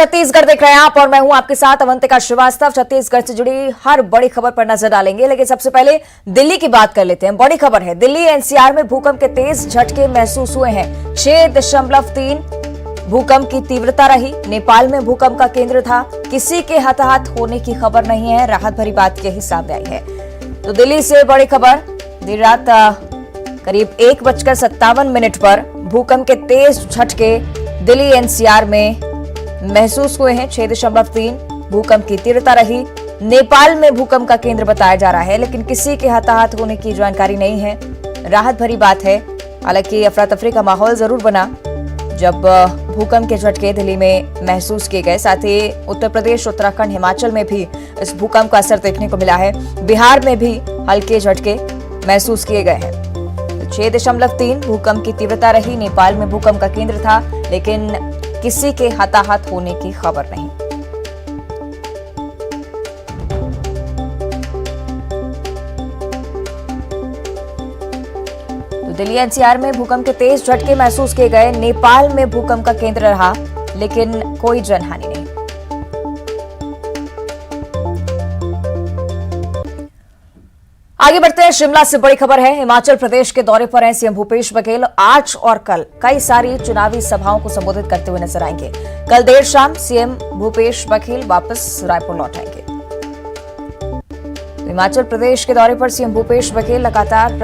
छत्तीसगढ़ देख रहे हैं आप और मैं हूं आपके साथ अवंतिका श्रीवास्तव। छत्तीसगढ़ से जुड़ी हर बड़ी खबर पर नजर डालेंगे, लेकिन सबसे पहले दिल्ली की बात कर लेते हैं। बड़ी खबर है, दिल्ली एनसीआर में भूकंप के तेज झटके महसूस हुए हैं। 6.3 भूकंप की तीव्रता रही। नेपाल में भूकंप का केंद्र था। किसी के हताहत होने की खबर नहीं है। राहत भरी बात यही सामने आई है। तो दिल्ली से बड़ी खबर, देर रात करीब 1:57 पर भूकंप के तेज झटके दिल्ली एनसीआर में महसूस हुए हैं। 6.3 भूकंप की तीव्रता रही। नेपाल में भूकंप का केंद्र बताया जा रहा है, लेकिन किसी के हताहत होने की जानकारी नहीं है। राहत भरी बात है। हालांकि अफरा तफरी का माहौल जरूर बना जब भूकंप के झटके दिल्ली में महसूस किए गए। साथ ही उत्तर प्रदेश, उत्तराखंड, हिमाचल में भी इस भूकंप का असर देखने को मिला है। बिहार में भी हल्के झटके महसूस किए गए हैं। 6.3 भूकंप की तीव्रता रही। नेपाल में भूकंप का केंद्र था, लेकिन किसी के हताहत होने की खबर नहीं। तो दिल्ली एनसीआर में भूकंप के तेज झटके महसूस किए गए। नेपाल में भूकंप का केंद्र रहा, लेकिन कोई जनहानि नहीं। आगे बढ़ते हैं। शिमला से बड़ी खबर है। हिमाचल प्रदेश के दौरे पर हैं सीएम भूपेश बघेल। आज और कल कई सारी चुनावी सभाओं को संबोधित करते हुए नजर आएंगे। कल देर शाम सीएम भूपेश बघेल वापस रायपुर लौट आएंगे। हिमाचल प्रदेश के दौरे पर सीएम भूपेश बघेल लगातार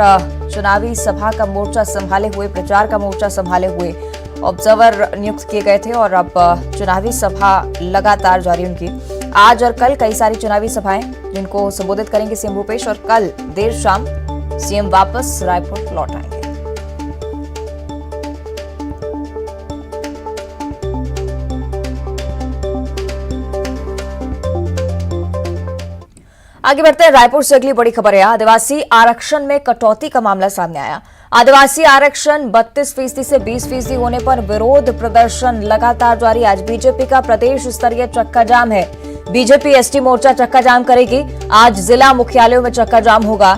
चुनावी सभा का मोर्चा संभाले हुए, प्रचार का मोर्चा संभाले हुए ऑब्जर्वर नियुक्त किए गए थे और अब चुनावी सभा लगातार जारी उनकी। आज और कल कई सारी चुनावी सभाएं जिनको संबोधित करेंगे सीएम भूपेश, और कल देर शाम सीएम वापस रायपुर लौट आएंगे। आगे बढ़ते हैं। रायपुर से अगली बड़ी खबर है। आदिवासी आरक्षण में कटौती का मामला सामने आया। आदिवासी आरक्षण 32% से 20% होने पर विरोध प्रदर्शन लगातार जारी। आज बीजेपी का प्रदेश स्तरीय चक्का जाम है। बीजेपी एसटी मोर्चा चक्का जाम करेगी। आज जिला मुख्यालयों में चक्का जाम होगा।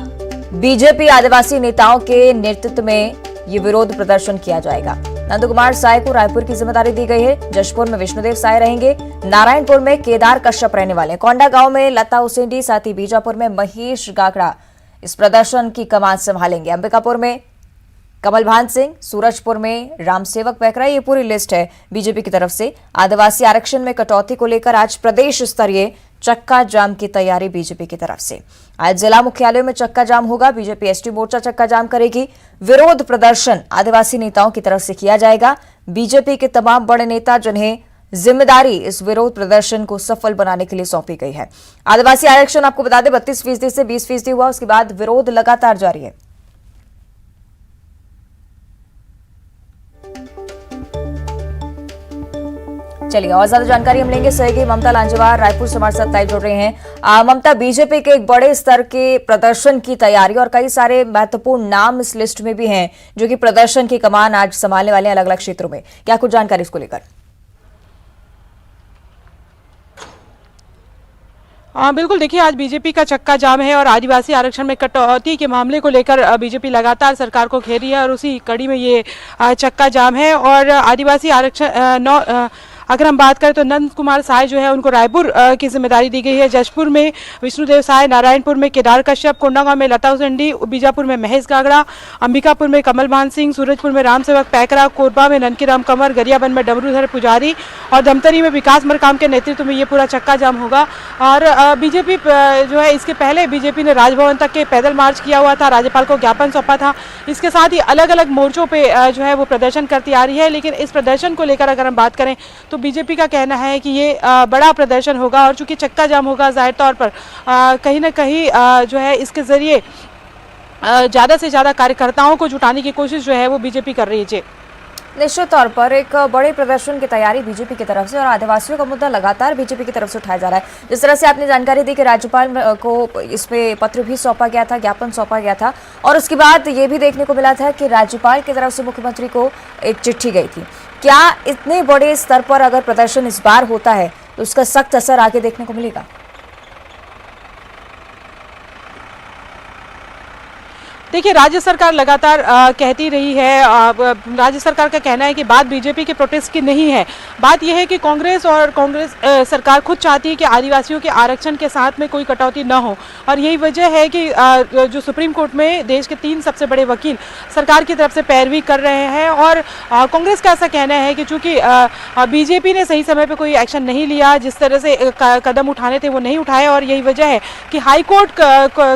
बीजेपी आदिवासी नेताओं के नेतृत्व में ये विरोध प्रदर्शन किया जाएगा। नंद कुमार साय को रायपुर की जिम्मेदारी दी गई है। जशपुर में विष्णुदेव साय रहेंगे। नारायणपुर में केदार कश्यप रहने वाले। कोंडा गांव में लता उसेंडी, साथ ही बीजापुर में महेश गागड़ा इस प्रदर्शन की कमान संभालेंगे। अंबिकापुर में कमल भान सिंह, सूरजपुर में रामसेवक पैकरा। ये पूरी लिस्ट है बीजेपी की तरफ से। आदिवासी आरक्षण में कटौती को लेकर आज प्रदेश स्तरीय चक्का जाम की तैयारी बीजेपी की तरफ से। आज जिला मुख्यालयों में चक्का जाम होगा। बीजेपी एसटी मोर्चा चक्का जाम करेगी। विरोध प्रदर्शन आदिवासी नेताओं की तरफ से किया जाएगा। बीजेपी के तमाम बड़े नेता जिन्हें जिम्मेदारी इस विरोध प्रदर्शन को सफल बनाने के लिए सौंपी गई है। आदिवासी आरक्षण आपको बता दें 32% से 20% हुआ, उसके बाद विरोध लगातार जारी है। चलिए और ज्यादा जानकारी हम लेंगे। सहयोगी ममता लांजेवार रायपुर से हमारे साथ लाइव जुड़ रहे हैं। ममता, बीजेपी के एक बड़े स्तर के प्रदर्शन की तैयारी और कई सारे महत्वपूर्ण नाम इस लिस्ट में भी हैं जो कि प्रदर्शन की कमान आज संभालने वाले हैं अलग अलग क्षेत्रों में। क्या कुछ जानकारी इसको लेकर? बिल्कुल, देखिए आज बीजेपी का चक्का जाम है और आदिवासी आरक्षण में कटौती के मामले को लेकर बीजेपी लगातार सरकार को घेर रही है और उसी कड़ी में ये चक्का जाम है। और आदिवासी आरक्षण अगर हम बात करें तो नंद कुमार साय जो है उनको रायपुर की जिम्मेदारी दी गई है। जशपुर में विष्णुदेव साय, नारायणपुर में केदार कश्यप, कोंडागांव में लता उसेंडी, बीजापुर में महेश गागड़ा, अंबिकापुर में कमल भान सिंह, सूरजपुर में रामसेवक पैकरा, कोरबा में ननकीराम कंवर, गरियाबंद में डमरूधर पुजारी और धमतरी में विकास मरकाम के नेतृत्व में ये पूरा चक्का जाम होगा। और बीजेपी जो है इसके पहले बीजेपी ने राजभवन तक के पैदल मार्च किया हुआ था, राज्यपाल को ज्ञापन सौंपा था। इसके साथ ही अलग अलग मोर्चों पे जो है वो प्रदर्शन करती आ रही है। लेकिन इस प्रदर्शन को लेकर अगर हम बात करें तो बीजेपी का कहना है कि ये बड़ा प्रदर्शन होगा और चूंकि चक्का जाम होगा जाहिर तौर पर कहीं ना कहीं जो है इसके जरिए ज़्यादा से ज़्यादा कार्यकर्ताओं को जुटाने की कोशिश जो है वो बीजेपी कर रही है। निश्चित तौर पर एक बड़े प्रदर्शन की तैयारी बीजेपी की तरफ से और आदिवासियों का मुद्दा लगातार बीजेपी की तरफ से उठाया जा रहा है। जिस तरह से आपने जानकारी दी कि राज्यपाल को इसमें पत्र भी सौंपा गया था, ज्ञापन सौंपा गया था और उसके बाद ये भी देखने को मिला था कि राज्यपाल की तरफ से मुख्यमंत्री को एक चिट्ठी गई थी। क्या इतने बड़े स्तर पर अगर प्रदर्शन इस बार होता है तो उसका सख्त असर आगे देखने को मिलेगा? देखिए, राज्य सरकार लगातार कहती रही है, राज्य सरकार का कहना है कि बात बीजेपी के प्रोटेस्ट की नहीं है। बात यह है कि कांग्रेस सरकार खुद चाहती है कि आदिवासियों के आरक्षण के साथ में कोई कटौती न हो, और यही वजह है कि जो सुप्रीम कोर्ट में देश के 3 सबसे बड़े वकील सरकार की तरफ से पैरवी कर रहे हैं। और कांग्रेस का ऐसा कहना है कि चूंकि बीजेपी ने सही समय पर कोई एक्शन नहीं लिया, जिस तरह से कदम उठाने थे वो नहीं उठाए, और यही वजह है कि हाई कोर्ट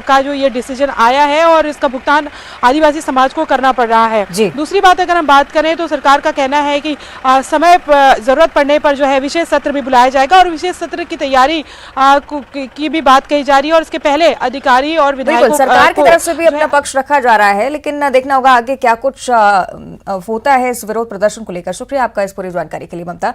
का जो ये डिसीजन आया है और इसका भुगतान आदिवासी समाज को करना पड़ रहा है। दूसरी बात अगर हम बात करें तो सरकार का कहना है कि समय जरूरत पड़ने पर जो है विशेष सत्र भी बुलाया जाएगा, और विशेष सत्र की तैयारी की भी बात कही जा रही है, और इसके पहले अधिकारी और विधायकों सरकार की तरफ से भी अपना पक्ष रखा जा रहा है, लेकिन देखना होगा आगे क्या कुछ होता है इस विरोध प्रदर्शन को लेकर। शुक्रिया आपका इस पूरी जानकारी के लिए, ममता।